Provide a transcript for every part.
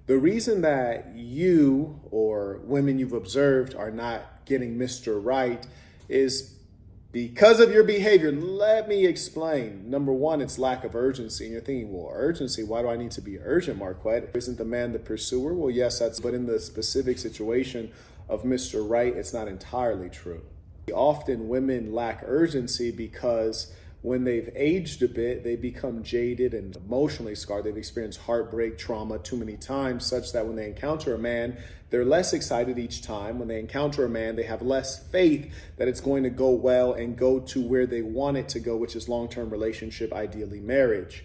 The reason that you or women you've observed are not getting Mr. Right is because of your behavior. Let me explain. Number one, it's lack of urgency. And you're thinking, well, urgency, why do I need to be urgent, Marquette? Isn't the man the pursuer? Well, yes, but in the specific situation of Mr. Right, it's not entirely true. Often women lack urgency because when they've aged a bit, they become jaded and emotionally scarred. They've experienced heartbreak, trauma too many times, such that when they encounter a man, they're less excited each time. When they encounter a man, they have less faith that it's going to go well and go to where they want it to go, which is long-term relationship, ideally marriage.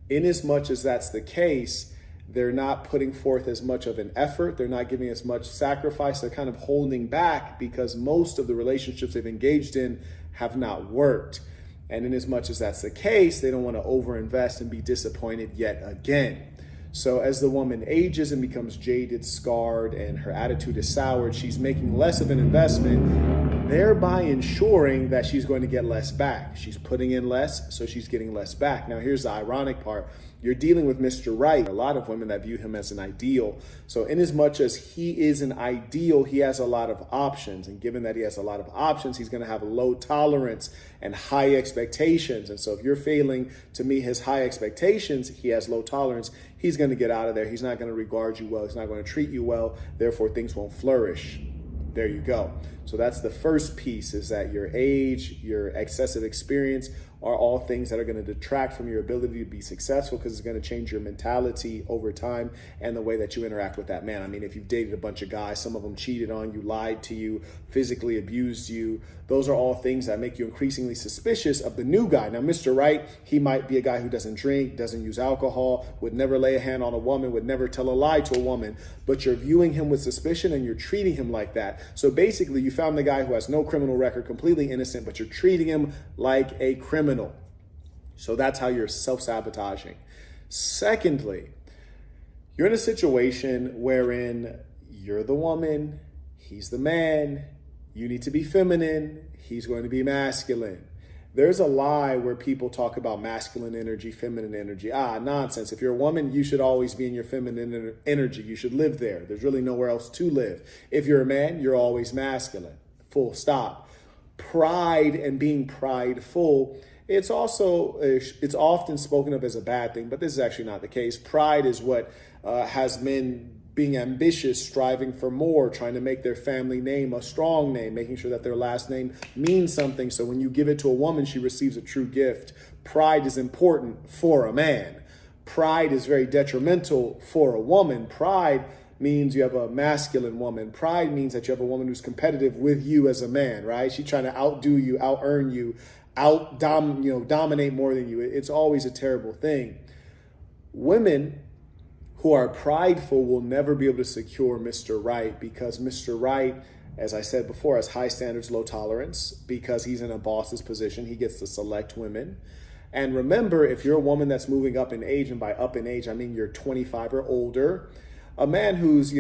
Inasmuch as that's the case, they're not putting forth as much of an effort. They're not giving as much sacrifice. They're kind of holding back because most of the relationships they've engaged in have not worked. And inasmuch as that's the case, they don't want to overinvest and be disappointed yet again. So as the woman ages and becomes jaded, scarred, and her attitude is soured, she's making less of an investment, thereby ensuring that she's going to get less back. She's putting in less, so she's getting less back. Now, here's the ironic part. You're dealing with Mr. Right. A lot of women that view him as an ideal. So inasmuch as he is an ideal, he has a lot of options. And given that he has a lot of options, he's going to have a low tolerance and high expectations. And so if you're failing to meet his high expectations, he has low tolerance. He's going to get out of there. He's not going to regard you well. He's not going to treat you well. Therefore, things won't flourish. There you go. So that's the first piece, is that your age, your excessive experience are all things that are going to detract from your ability to be successful, because it's going to change your mentality over time and the way that you interact with that man. I mean, if you've dated a bunch of guys, some of them cheated on you, lied to you, physically abused you, those are all things that make you increasingly suspicious of the new guy. Now, Mr. Right, he might be a guy who doesn't drink, doesn't use alcohol, would never lay a hand on a woman, would never tell a lie to a woman, but you're viewing him with suspicion and you're treating him like that. So basically, you found the guy who has no criminal record, completely innocent, but you're treating him like a criminal. So that's how you're self-sabotaging. Secondly, you're in a situation wherein you're the woman, he's the man, you need to be feminine, he's going to be masculine. There's a lie where people talk about masculine energy, feminine energy. Nonsense. If you're a woman, you should always be in your feminine energy. You should live there. There's really nowhere else to live. If you're a man, you're always masculine. Full stop. Pride and being prideful, it's often spoken of as a bad thing, but this is actually not the case. Pride is what has men being ambitious, striving for more, trying to make their family name a strong name, making sure that their last name means something. So when you give it to a woman, she receives a true gift. Pride is important for a man. Pride is very detrimental for a woman. Pride means you have a masculine woman. Pride means that you have a woman who's competitive with you as a man, right? She's trying to outdo you, out-earn you, dominate more than you. It's always a terrible thing. Women who are prideful will never be able to secure Mr. Right, because Mr. Right, as I said before, has high standards, low tolerance. Because he's in a boss's position, he gets to select women. And remember, if you're a woman that's moving up in age, and by up in age, I mean you're 25 or older, a man who's,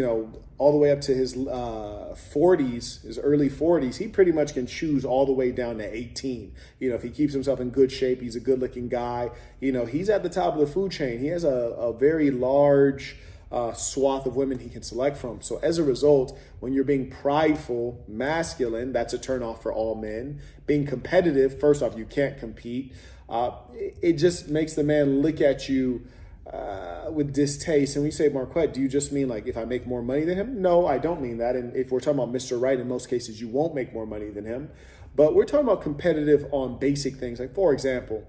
all the way up to his 40s, his early 40s, he pretty much can choose all the way down to 18. If he keeps himself in good shape, he's a good looking guy. He's at the top of the food chain. He has a very large swath of women he can select from. So as a result, when you're being prideful, masculine, that's a turnoff for all men. Being competitive, first off, you can't compete. It just makes the man look at you with distaste. And we say, Marquette, do you just mean like if I make more money than him? No, I don't mean that. And if we're talking about Mr. Right, in most cases, you won't make more money than him. But we're talking about competitive on basic things. Like, for example,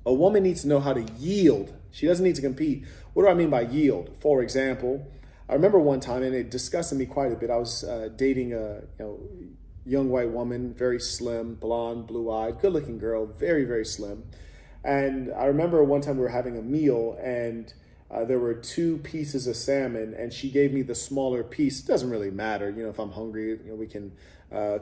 a woman needs to know how to yield. She doesn't need to compete. What do I mean by yield? For example, I remember one time, and it disgusted me quite a bit. I was dating a young white woman, very slim, blonde, blue-eyed, good-looking girl, very, very slim. And I remember one time we were having a meal, and there were 2 pieces of salmon, and she gave me the smaller piece. It doesn't really matter. If I'm hungry, we can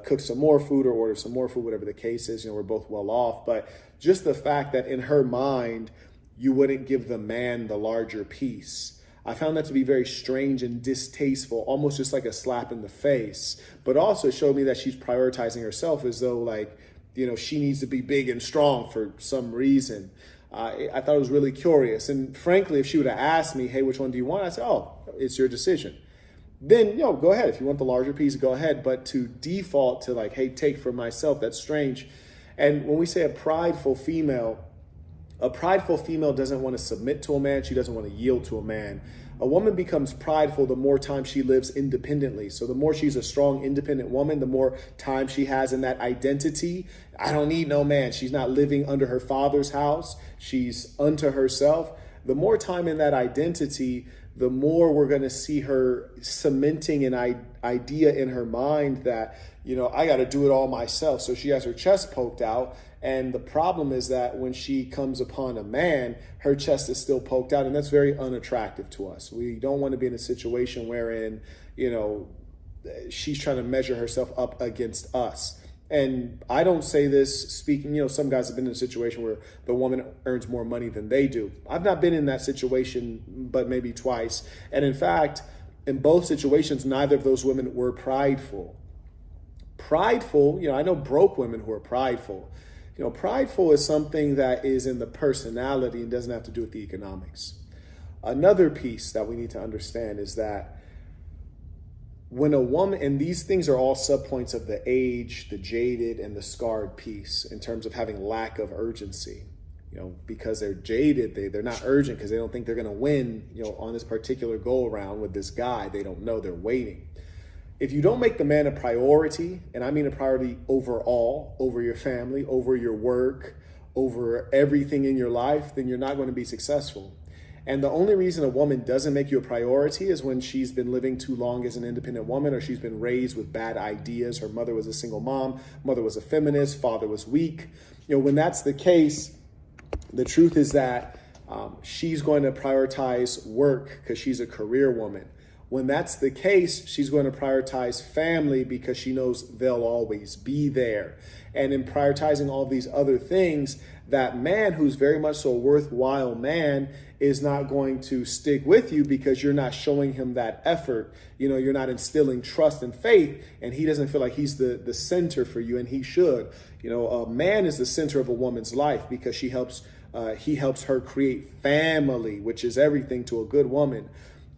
cook some more food or order some more food, whatever the case is. We're both well off. But just the fact that in her mind, you wouldn't give the man the larger piece, I found that to be very strange and distasteful, almost just like a slap in the face. But also showed me that she's prioritizing herself as though, like, she needs to be big and strong for some reason. I thought it was really curious. And frankly, if she would have asked me, hey, which one do you want? I said, oh, it's your decision. Then, go ahead. If you want the larger piece, go ahead. But to default to like, hey, take for myself, that's strange. And when we say a prideful female doesn't want to submit to a man. She doesn't want to yield to a man. A woman becomes prideful the more time she lives independently. So the more she's a strong, independent woman, the more time she has in that identity. I don't need no man. She's not living under her father's house. She's unto herself. The more time in that identity, the more we're going to see her cementing an idea in her mind that, I got to do it all myself. So she has her chest poked out. And the problem is that when she comes upon a man, her chest is still poked out. And that's very unattractive to us. We don't want to be in a situation wherein, she's trying to measure herself up against us. And I don't say this speaking, some guys have been in a situation where the woman earns more money than they do. I've not been in that situation, but maybe twice. And in fact, in both situations, neither of those women were prideful. Prideful, I know broke women who are prideful. Prideful is something that is in the personality and doesn't have to do with the economics. Another piece that we need to understand is that when a woman, and these things are all subpoints of the age, the jaded, and the scarred piece in terms of having lack of urgency. Because they're jaded, they're not urgent because they don't think they're going to win, on this particular go around with this guy. They don't know, they're waiting. If you don't make the man a priority, and I mean a priority overall, over your family, over your work, over everything in your life, then you're not going to be successful. And the only reason a woman doesn't make you a priority is when she's been living too long as an independent woman, or she's been raised with bad ideas. Her mother was a single mom, mother was a feminist, father was weak. When that's the case, the truth is that she's going to prioritize work because she's a career woman. When that's the case, she's going to prioritize family because she knows they'll always be there. And in prioritizing all these other things, that man who's very much so a worthwhile man is not going to stick with you because you're not showing him that effort. You're not instilling trust and faith, and he doesn't feel like he's the center for you, and he should. A man is the center of a woman's life because he helps her create family, which is everything to a good woman.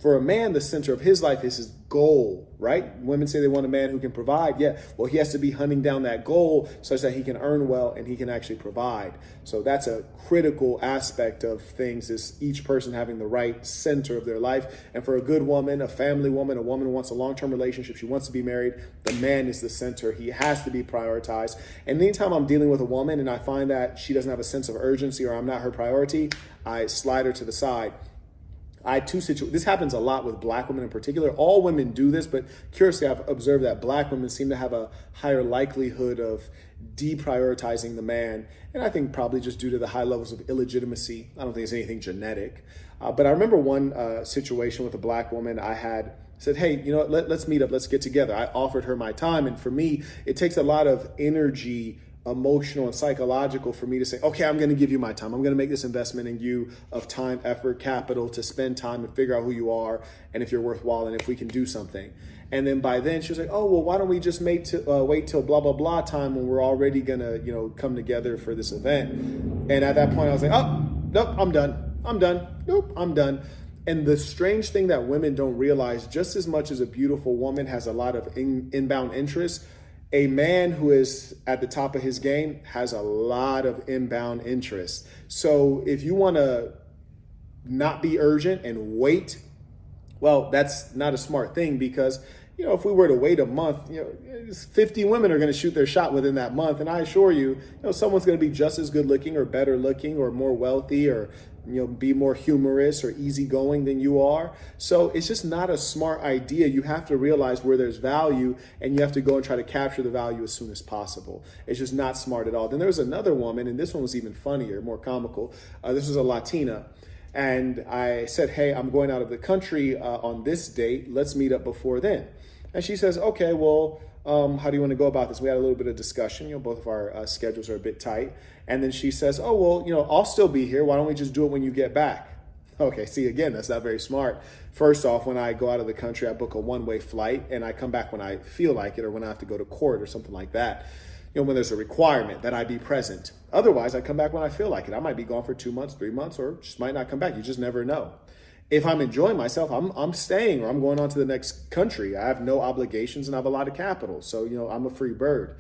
For a man, the center of his life is his goal, right? Women say they want a man who can provide. Yeah, well, he has to be hunting down that goal such that he can earn well and he can actually provide. So that's a critical aspect of things, is each person having the right center of their life. And for a good woman, a family woman, a woman who wants a long-term relationship, she wants to be married, the man is the center. He has to be prioritized. And anytime I'm dealing with a woman and I find that she doesn't have a sense of urgency or I'm not her priority, I slide her to the side. I had two situations. This happens a lot with black women in particular. All women do this, but curiously, I've observed that black women seem to have a higher likelihood of deprioritizing the man. And I think probably just due to the high levels of illegitimacy. I don't think it's anything genetic. But I remember one situation with a black woman. I said, hey, let's meet up. Let's get together. I offered her my time. And for me, it takes a lot of energy, emotional and psychological, for me to say, okay, I'm going to give you my time. I'm going to make this investment in you of time, effort, capital, to spend time and figure out who you are and if you're worthwhile and if we can do something. And then by then she was like, oh, well, why don't we just wait till blah, blah, blah time when we're already going to, come together for this event. And at that point I was like, oh, nope, I'm done. Nope, I'm done. And the strange thing that women don't realize, just as much as a beautiful woman has a lot of inbound interest, a man who is at the top of his game has a lot of inbound interest. So if you want to not be urgent and wait, well, that's not a smart thing, because, if we were to wait a month, 50 women are going to shoot their shot within that month. And I assure you, someone's going to be just as good looking or better looking or more wealthy or, be more humorous or easygoing than you are. So it's just not a smart idea. You have to realize where there's value, and you have to go and try to capture the value as soon as possible. It's just not smart at all. Then there was another woman, and this one was even funnier, more comical. This was a Latina. And I said, hey, I'm going out of the country on this date. Let's meet up before then. And she says, okay, well, how do you want to go about this? We had a little bit of discussion. Both of our schedules are a bit tight. And then she says, oh, well, I'll still be here. Why don't we just do it when you get back? Okay, see, again, that's not very smart. First off, when I go out of the country, I book a one-way flight and I come back when I feel like it or when I have to go to court or something like that. when there's a requirement that I be present. Otherwise, I come back when I feel like it. I might be gone for 2 months, 3 months, or just might not come back. You just never know. If I'm enjoying myself, I'm staying, or I'm going on to the next country. I have no obligations and I have a lot of capital. So, I'm a free bird.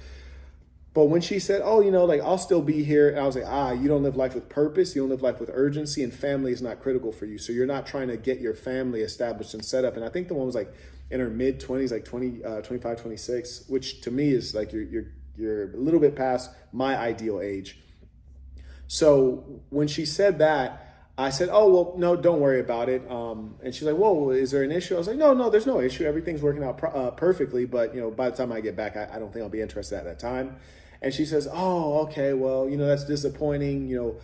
But when she said, oh, like, I'll still be here. And I was like, you don't live life with purpose. You don't live life with urgency, and family is not critical for you. So you're not trying to get your family established and set up. And I think the one was like in her mid 20s, like 25, 26, which to me is like, you're a little bit past my ideal age. So when she said that, I said, oh, well, no, don't worry about it. And she's like, whoa, is there an issue? I was like, no, there's no issue. Everything's working out perfectly. But, by the time I get back, I don't think I'll be interested at that time. And she says, oh, okay, well, that's disappointing.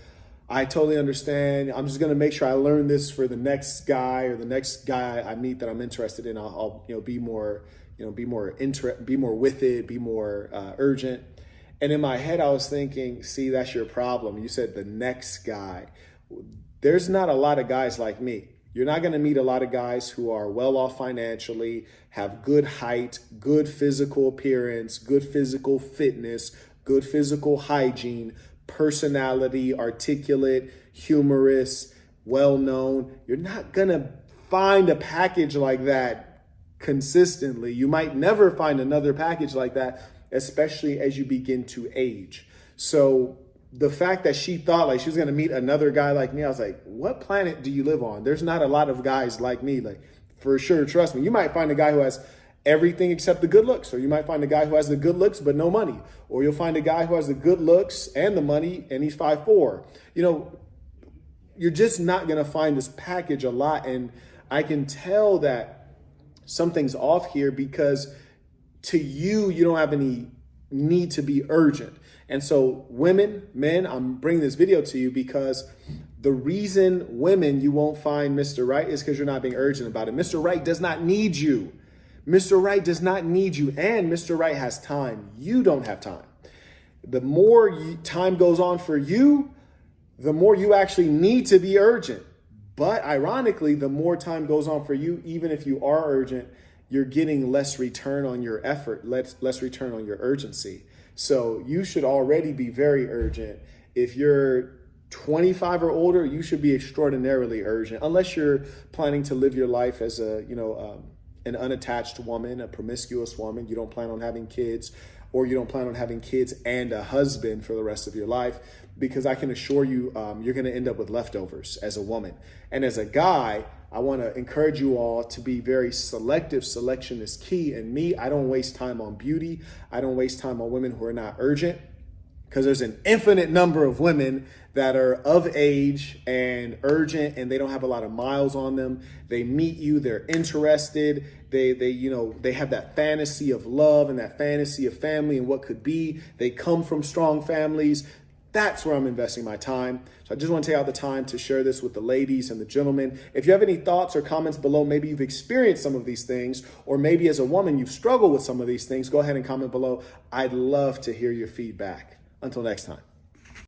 I totally understand. I'm just going to make sure I learn this for the next guy, or the next guy I meet that I'm interested in. I'll be more with it, be more urgent. And in my head, I was thinking, see, that's your problem. You said the next guy. There's not a lot of guys like me. You're not going to meet a lot of guys who are well off financially, have good height, good physical appearance, good physical fitness, good physical hygiene, personality, articulate, humorous, well-known. You're not going to find a package like that consistently. You might never find another package like that, especially as you begin to age. So the fact that she thought like she was going to meet another guy like me, I was like, what planet do you live on? There's not a lot of guys like me. Like, for sure, trust me. You might find a guy who has everything except the good looks, or you might find a guy who has the good looks but no money, or you'll find a guy who has the good looks and the money and he's 5'4". You're just not going to find this package a lot. And I can tell that something's off here, because to you don't have any need to be urgent. And so women, men, I'm bringing this video to you because the reason women, you won't find Mr. Right is because you're not being urgent about it. Mr. Right does not need you. Mr. Right does not need you. And Mr. Right has time. You don't have time. The more time goes on for you, the more you actually need to be urgent. But ironically, the more time goes on for you, even if you are urgent, you're getting less return on your effort, less return on your urgency. So you should already be very urgent. If you're 25 or older, you should be extraordinarily urgent, unless you're planning to live your life as an unattached woman, a promiscuous woman. You don't plan on having kids, or you don't plan on having kids and a husband for the rest of your life, because I can assure you, you're going to end up with leftovers as a woman. And as a guy, I want to encourage you all to be very selective. Selection is key. And me, I don't waste time on beauty. I don't waste time on women who are not urgent, because there's an infinite number of women that are of age and urgent, and they don't have a lot of miles on them. They meet you, they're interested. They have that fantasy of love and that fantasy of family and what could be. They come from strong families. That's where I'm investing my time. So I just want to take out the time to share this with the ladies and the gentlemen. If you have any thoughts or comments below, maybe you've experienced some of these things, or maybe as a woman, you've struggled with some of these things, go ahead and comment below. I'd love to hear your feedback. Until next time.